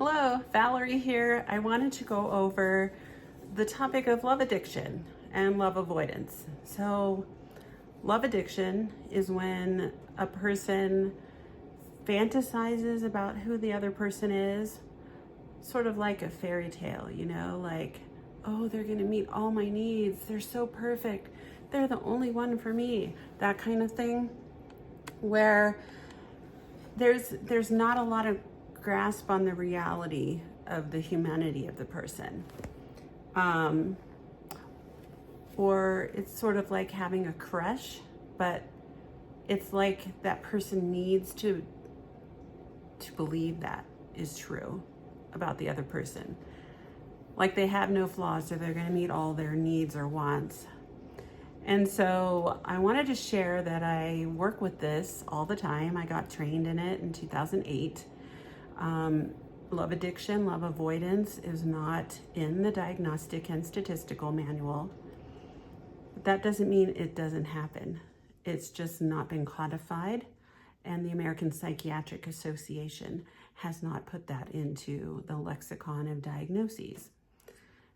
Hello, Valerie here. I wanted to go over the topic of love addiction and love avoidance. So, love addiction is when a person fantasizes about who the other person is, sort of like a fairy tale, like, oh, they're going to meet all my needs. They're so perfect. They're the only one for me. That kind of thing, where there's not a lot of grasp on the reality of the humanity of the person. Or it's sort of like having a crush, but it's like that person needs to believe that is true about the other person. Like they have no flaws, so they're going to meet all their needs or wants. And so I wanted to share that I work with this all the time. I got trained in it in 2008. Love addiction, love avoidance is not in the diagnostic and statistical manual. But that doesn't mean it doesn't happen. It's just not been codified, and the American Psychiatric Association has not put that into the lexicon of diagnoses.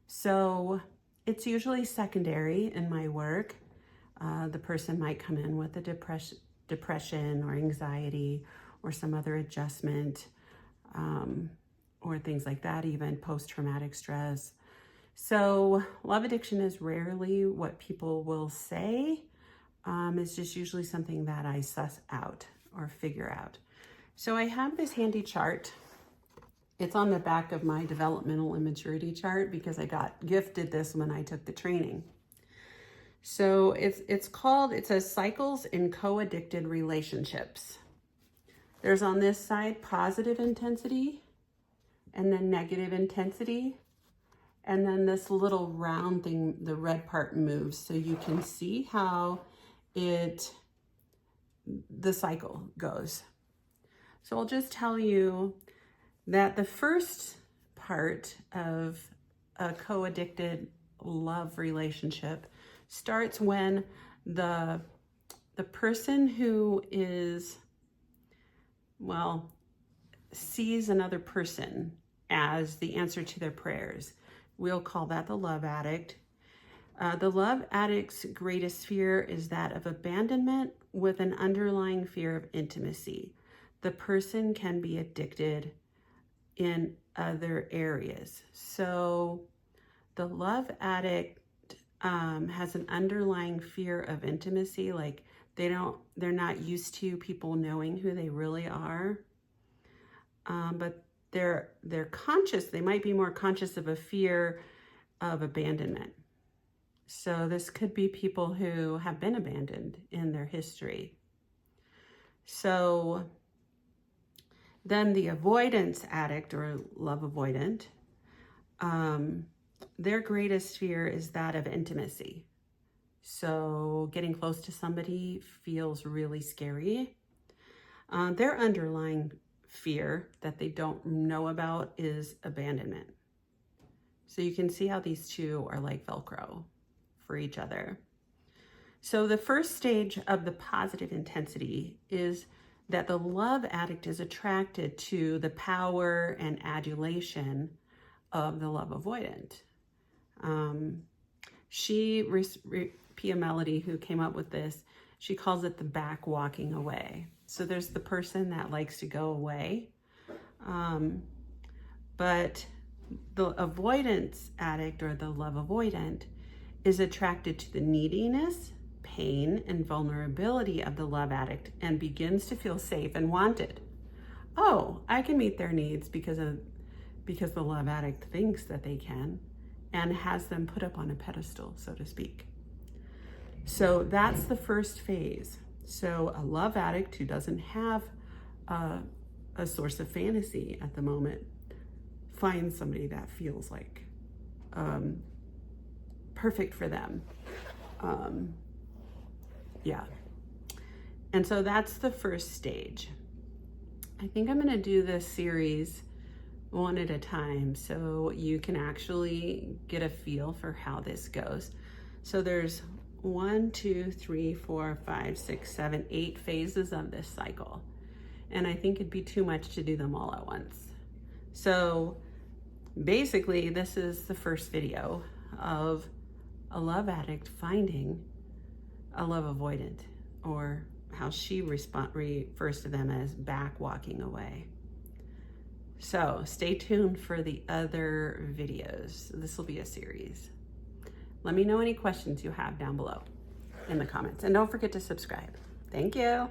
So it's usually secondary in my work. The person might come in with a depression or anxiety or some other adjustment, or things like that, even post-traumatic stress. So love addiction is rarely what people will say. It's just usually something that I suss out or figure out. So I have this handy chart. It's on the back of my developmental immaturity chart because I got gifted this when I took the training. So it says Cycles in Co-Addicted Relationships. There's on this side positive intensity, and then negative intensity, and then this little round thing, the red part moves, so you can see how the cycle goes. So I'll just tell you that the first part of a co-addicted love relationship starts when the person who sees another person as the answer to their prayers. We'll call that the love addict. The love addict's greatest fear is that of abandonment with an underlying fear of intimacy. The person can be addicted in other areas. So the love addict has an underlying fear of intimacy, like they're not used to people knowing who they really are. But they're conscious, they might be more conscious of a fear of abandonment. So this could be people who have been abandoned in their history. So then the avoidance addict or love avoidant, their greatest fear is that of intimacy. So getting close to somebody feels really scary. Their underlying fear that they don't know about is abandonment. So you can see how these two are like Velcro for each other. So the first stage of the positive intensity is that the love addict is attracted to the power and adulation of the love avoidant. Pia Melody, who came up with this, she calls it the back walking away. So there's the person that likes to go away. But the avoidance addict or the love avoidant is attracted to the neediness, pain, and vulnerability of the love addict and begins to feel safe and wanted. Oh, I can meet their needs because the love addict thinks that they can and has them put up on a pedestal, so to speak. So that's the first phase. So a love addict who doesn't have a source of fantasy at the moment finds somebody that feels like perfect for them. And so that's the first stage. I think I'm going to do this series one at a time so you can actually get a feel for how this goes. So there's 1, 2, 3, 4, 5, 6, 7, 8 phases of this cycle. And I think it'd be too much to do them all at once. So basically, this is the first video of a love addict finding a love avoidant, or how she refers to them as back walking away. So stay tuned for the other videos. This will be a series. Let me know any questions you have down below in the comments. And don't forget to subscribe. Thank you.